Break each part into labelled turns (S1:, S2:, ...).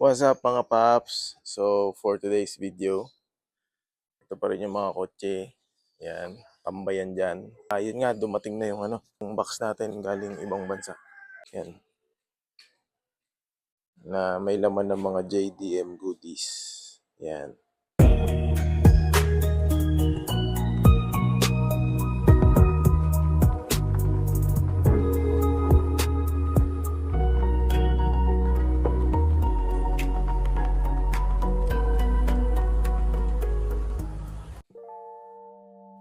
S1: What's up mga paps? So for today's video, ito pa rin yung mga kotse. Yan, tambayan dyan. Yun nga, dumating na yung box natin galing ibang bansa. Yan, na may laman ng mga JDM goodies. Yan.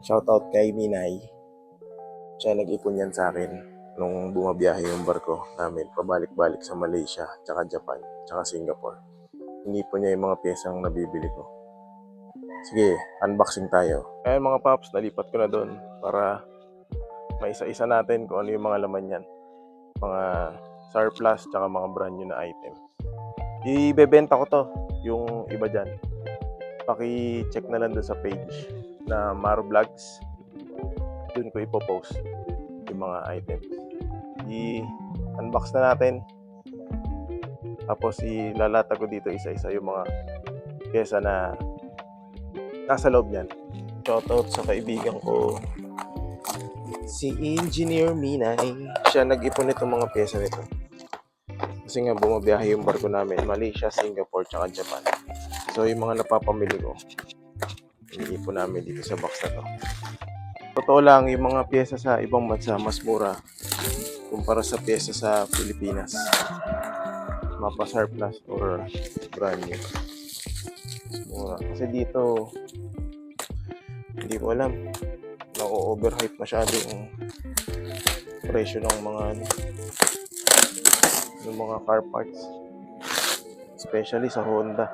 S1: Shoutout kay Minay. Siya nag-ipon yan sa akin nung bumabiyahe yung barko namin pabalik-balik sa Malaysia, tsaka Japan, tsaka Singapore. Inipon niya yung mga pyesang nabibili ko. Sige, unboxing tayo. Ayan mga paps, nalipat ko na doon para maisa-isa natin kung ano yung mga laman yan. Mga surplus tsaka mga brand new na item. Ibebenta ko to, yung iba dyan. Paki-check na lang doon sa page na Maro Vlogs. Doon ko ipopost yung mga items. I-unbox na natin. Tapos ilalata ko dito isa-isa yung mga pyesa na nasa loob niyan. Shoutout sa kaibigan ko, si Engineer Minay. Siya nag-ipon nitong mga pyesa nito. Kasi nga bumabiyahe yung barko namin, Malaysia, Singapore, tsaka Japan. So yung mga napapamili ko, iniipon namin dito sa box na to. Totoo lang, yung mga pyesa sa ibang bansa mas mura kumpara sa pyesa sa Pilipinas. Mapa surplus or brand new. Mas mura. Kasi dito, hindi ko alam, na-overhype masyado yung presyo ng mga car parts, especially sa Honda.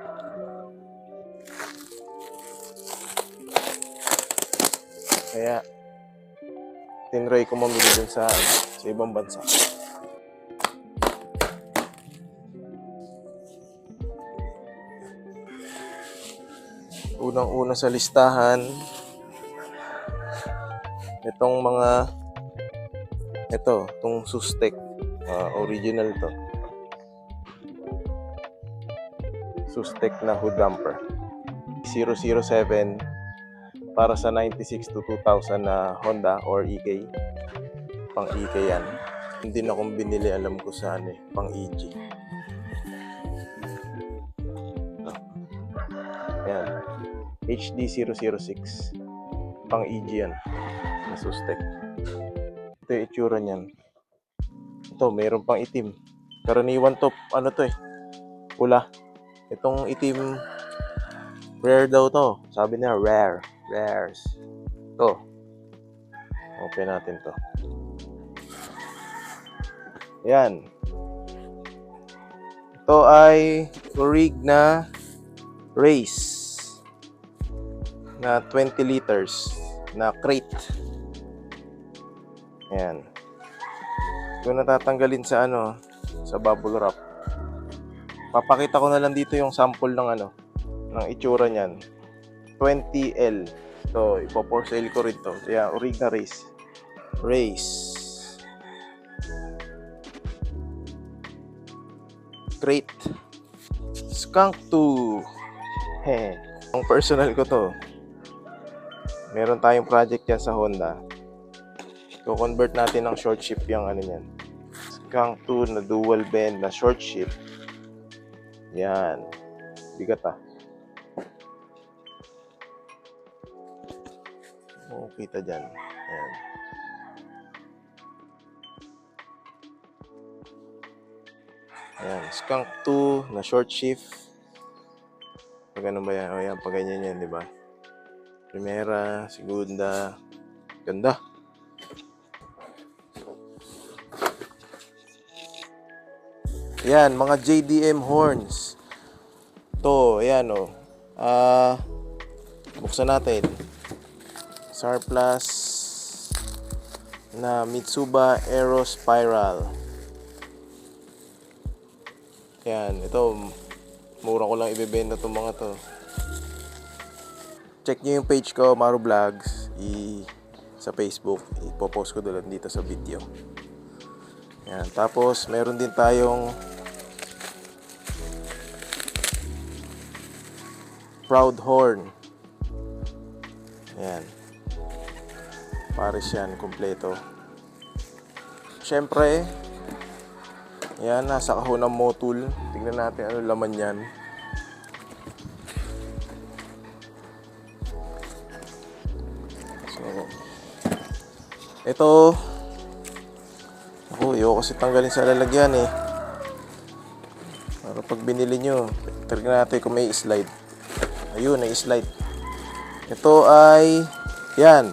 S1: Kaya tinry ko mamili dun sa ibang bansa. Unang-una sa listahan, itong Sustek, original to. Sustek na hood damper. 007 para sa 96 to 2000 na Honda or EK. Pang EK yan. Hindi na akong binili, alam ko sa pang EG. Yan. HD 006. Pang EG yan. Na Sustek. Ito yung itsura niyan. Ito, mayroon pang itim. Karaniwan to, pula. Itong itim, rare daw to. Sabi niya, rares. Ito. Open natin to. Yan. Ito ay Orig na Race na 20 liters na crate. Yan. Ito natatanggalin sa sa bubble wrap. Papakita ko na lang dito yung sample ng itsura niyan. 20L. So, ipo-for sale ko rin to. Kaya, Orig na Race. Crate. Skunk 2. Ang personal ko to. Meron tayong project yan sa Honda. I-convert natin ng short ship yung yan. Skunk 2 na dual bend na short ship. Yan. Bigat kita dyan. Ayan. Ayan. Skunk 2 na short shift. Pag ano ba yan? O yan, pag ganyan yan, di ba? Primera, segunda. Ganda. Ayan, mga JDM horns. Ito, ayan buksan natin. Surplus na Mitsuba Aero Spiral. Yan, ito mura ko lang ibebenta itong mga to. Check nyo yung page ko, Maro Vlogs, sa Facebook. Ipopost ko doon dito sa video. Yan, tapos meron din tayong Proud horn. Ayan. Pares yan, kompleto. Siyempre, yan, nasa kahon ng motul. Tingnan natin ano laman yan. So, ito. Ako, ayoko kasi tanggalin sa lalagyan eh. Para pag binili nyo, tignan natin kung may slide. Ayun, may slide. Ito ay, yan.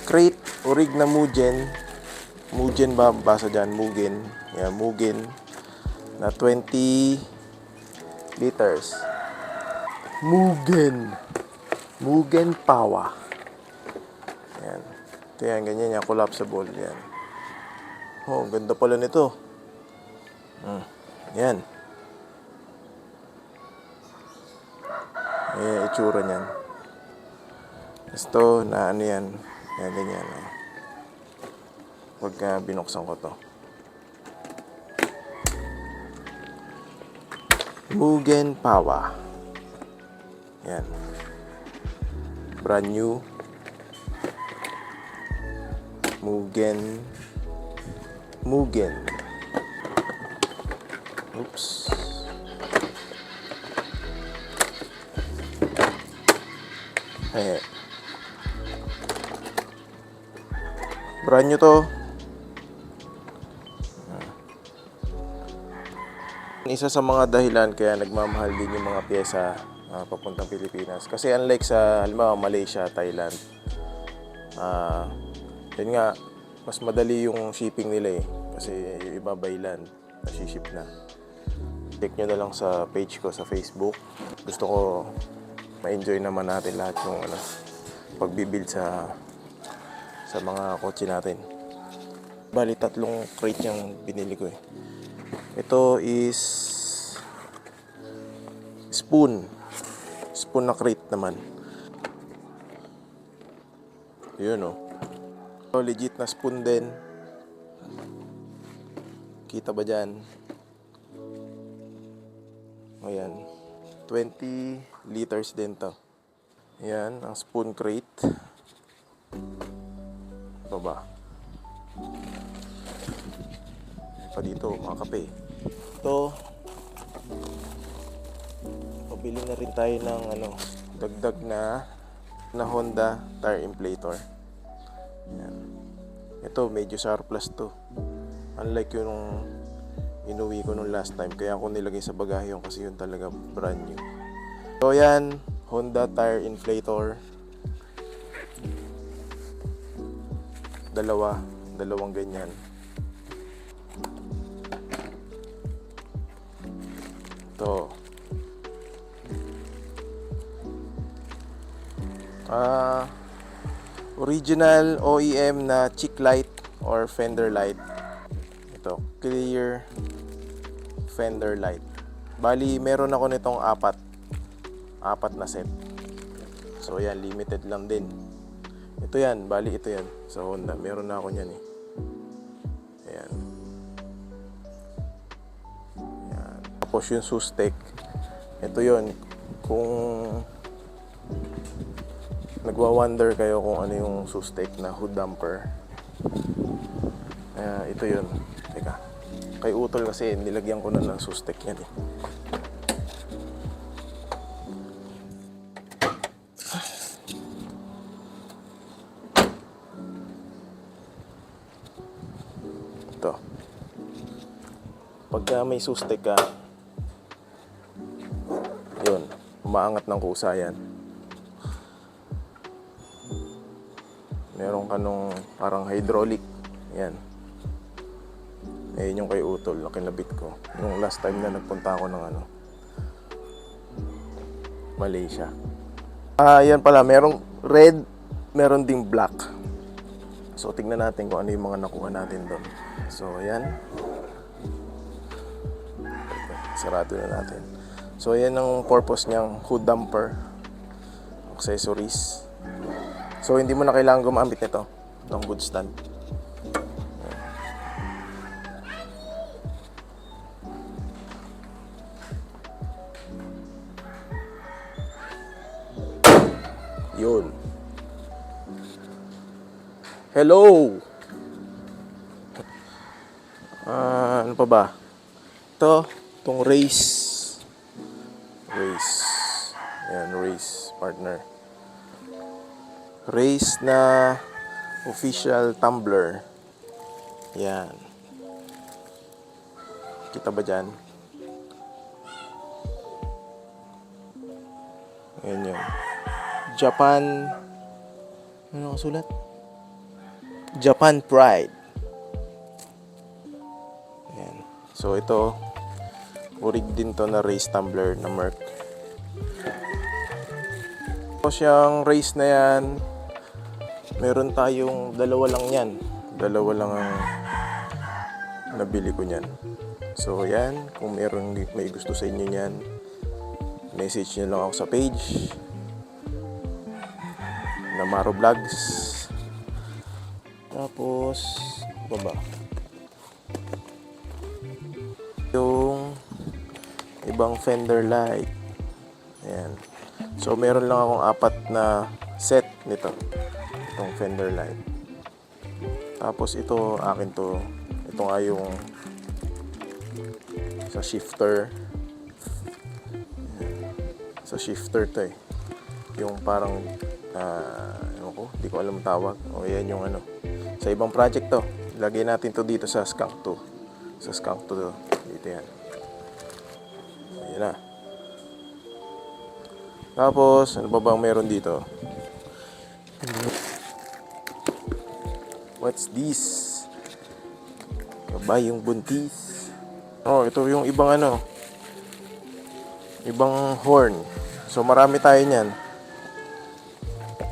S1: Crate Orig na Mugen. Mugen ba basa dyan? Mugen. Yan, Mugen. Na 20 liters. Mugen. Mugen Power. Yan. Ito yan, ganyan yan. Collapsible. Yan. Oh, ganda pala nito. Yan. Yan, itsura niyan. Ito, na ano yan. Yan, ganyan. Pagka binuksan ko to. Mugen Power. Yan. Brand new. Mugen. Oops. Ayan. Brand new to. Isa sa mga dahilan kaya nagmamahal din yung mga pyesa papuntang Pilipinas. Kasi unlike sa halimbawa Malaysia, Thailand, yun nga, mas madali yung shipping nila eh. Kasi yung iba by land, nasiship na. Check nyo na lang sa page ko sa Facebook. Gusto ko ma-enjoy naman natin lahat yung pagbibuild sa mga kotse natin. Bali, 3 crate yung binili ko eh. Ito is spoon na crate naman. Yun oh. So, legit na spoon din. Kita ba dyan? Ayan. 20 liters din to. Ayan, ang spoon crate. Ito ba? Pa dito, mga kape. Ito, pabili na rin tayo ng dagdag na Honda tire inflator. Yan. Ito, medyo surplus to. Unlike yung inuwi ko nung last time, kaya ako nilagay sa bagahe yun kasi yun talaga brand new. So yan, Honda tire inflator. Dalawang ganyan. Ito. Original OEM na cheek light or fender light. Ito, clear fender light. Bali, meron ako nitong apat na set. So yan, limited lang din. Ito yan, bali ito yan sa Honda. Meron na ako niyan eh. Ayan. Ayan. Tapos yung sustek. Ito yun. Kung nagwa-wonder kayo kung ano yung sustek na hood damper. Ito yun. Teka. Kay Utol kasi nilagyan ko na ng sustek yan eh. Ito. Pagka may sustek ka, yun, umaangat ng kusa yan. Meron ka nung parang hydraulic. Yan. Ayun yung kay Utol na kinabit ko. Yung last time na nagpunta ako ng Malaysia. Yan pala. Merong red, meron ding black. So, tingnan natin kung ano yung mga nakuha natin doon. So, yan. Sarado na natin. So, yan ang purpose niyang hood damper. Accessories. So, hindi mo na kailangan gumamit nito. Itong good stand. Yun. Hello! Ano pa ba? Itong race. Ayan, race partner. Race na official tumbler. Yan. Kita ba dyan? Ayan yun. Japan. Ano nakasulat? Japan Pride. Ayan. So ito, urig din to na race tumbler na Merc. Tapos yung race na yan, meron tayong dalawa lang yan. Dalawa lang ang nabili ko niyan. So yan, kung may gusto sa inyo niyan, message nyo lang ako sa page na Maro Vlogs. Tapos baba yung ibang fender light. Ayan. So meron lang akong 4 na set nito, itong fender light. Tapos ito akin to. Ito nga yung sa shifter. Sa shifter to eh. Yung parang hindi ko alam tawag. O yan yung ano. Sa ibang project to. Lagay natin to dito sa Skunk 2. Sa Skunk 2 to. Dito yan. Ayan na. Tapos, ano ba bang meron dito? What's this? Kabayong buntis. Oh, ito yung ibang ano. Ibang horn. So, marami tayo niyan.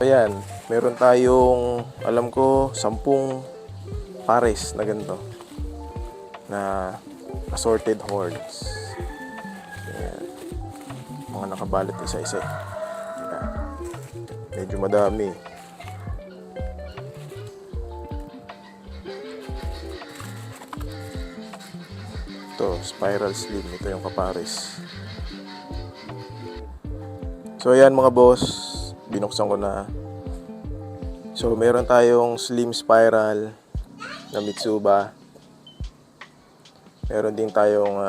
S1: Ayan. Meron tayong, alam ko, 10 pares na ganito. Na assorted horns. Ayan. Mga nakabalot isa-isa. Ayan. Medyo madami. Ito, spiral slim. Ito yung kapares. So ayan mga boss, binuksan ko na. So meron tayong slim spiral na Mitsuba. Meron din tayong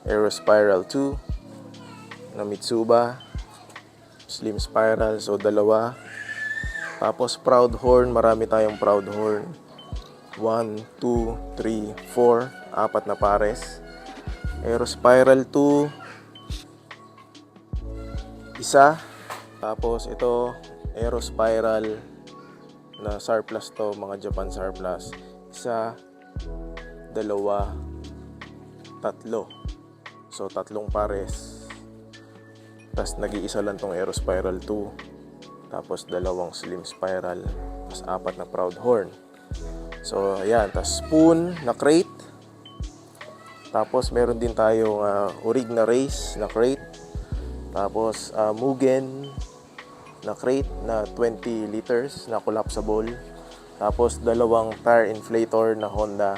S1: Aero Spiral 2 na Mitsuba. Slim spiral, so 2. Tapos proud horn, marami tayong proud horn. 1, 2, 3, 4, 4 na pares. Aero Spiral 2, isa. Tapos ito, Aero Spiral na surplus to, mga Japan surplus. Isa, 2, 3. So 3 pares. Tapos nag-iisa lang tong Aero Spiral 2. Tapos 2 slim spiral. Tapos 4 na proud horn. So ayan, tapos spoon na crate. Tapos meron din tayong urig na race na crate. Tapos Mugen na crate na 20 liters na collapsible. Tapos 2 tire inflator na Honda.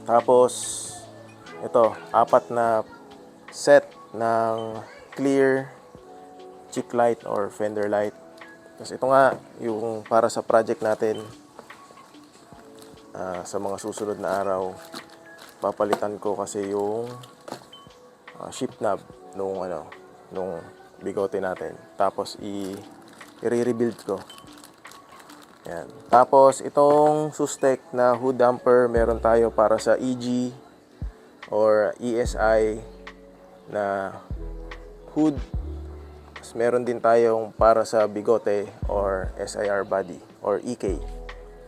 S1: Tapos ito, 4 na set ng clear cheek light or fender light. Tapos ito nga yung para sa project natin. Sa mga susunod na araw, papalitan ko kasi yung shift knob nung bigote natin. Tapos i-rebuild ko. Yan. Tapos itong Sustek na hood damper, meron tayo para sa EG or ESI na hood. Tapos meron din tayong para sa bigote or SIR body or EK.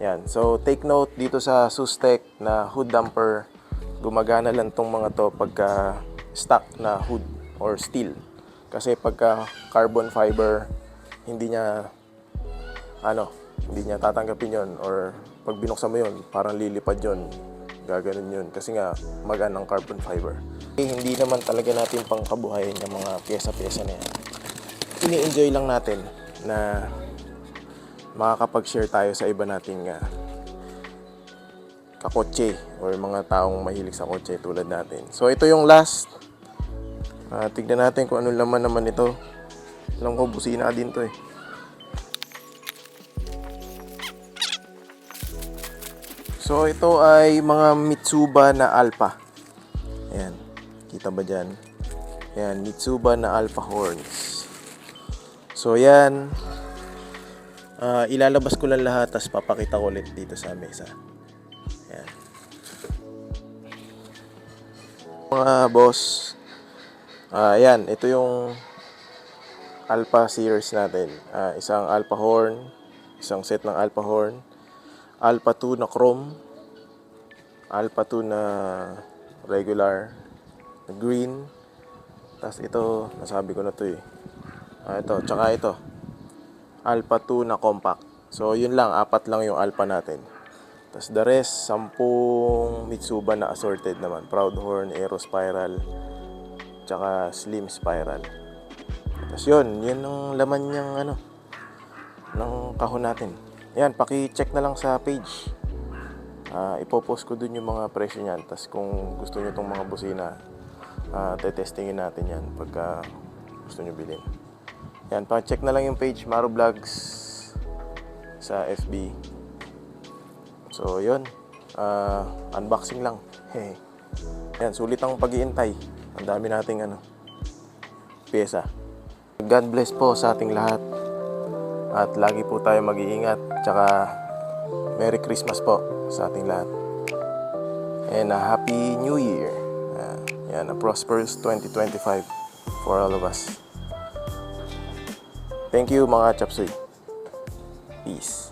S1: Yan. So take note dito sa Sustek na hood damper, gumagana lang tong mga to pagka stock na hood or steel. Kasi pagka carbon fiber, hindi niya tatanggapin yon, or pag binuksan mo yon, parang lilipad yon. Gaganon yun kasi nga magaan ang carbon fiber. Hindi naman talaga natin pangkabuhayin yung mga pyesa-pyesa na yan. Ini-enjoy lang natin na makakapag-share tayo sa iba nating kakotse or mga taong mahilig sa kotse tulad natin. So ito yung last. Tignan natin kung ano laman naman ito. Alam ko, busina din to eh. So, ito ay mga Mitsuba na Alpha. Ayan. Kita ba dyan? Ayan, Mitsuba na Alpha horns. So, yan. Ilalabas ko lang lahat, tapos papakita ko ulit dito sa mesa. Ayan. Mga boss, ayan, ito yung Alpha series natin. Isang Alpha horn, isang set ng Alpha horn, Alpha 2 na chrome, Alpha 2 na regular, na green, tapos ito, nasabi ko na to eh. Ito, tsaka ito, Alpha 2 na compact. So, yun lang, 4 lang yung Alpha natin. Tapos the rest, 10 Mitsuba na assorted naman. Proud horn, Aero spiral, tsaka slim spiral. Tapos yun ang laman niyang ng kahon natin. Ayan, paki-check na lang sa page. Ipopost ko dun yung mga presyo niyan. Tapos kung gusto nyo itong mga busina, tetestingin natin yan pagka gusto nyo bilhin. Ayan, paki-check na lang yung page, Maro Vlogs sa FB. So, yun. Unboxing lang. Ayan, sulit ang pag-iintay. Ang dami nating pyesa. God bless po sa ating lahat. At lagi po tayo mag-iingat. Tsaka, Merry Christmas po sa ating lahat. And a Happy New Year. Yan, a prosperous 2025 for all of us. Thank you mga Chapsuy. Peace.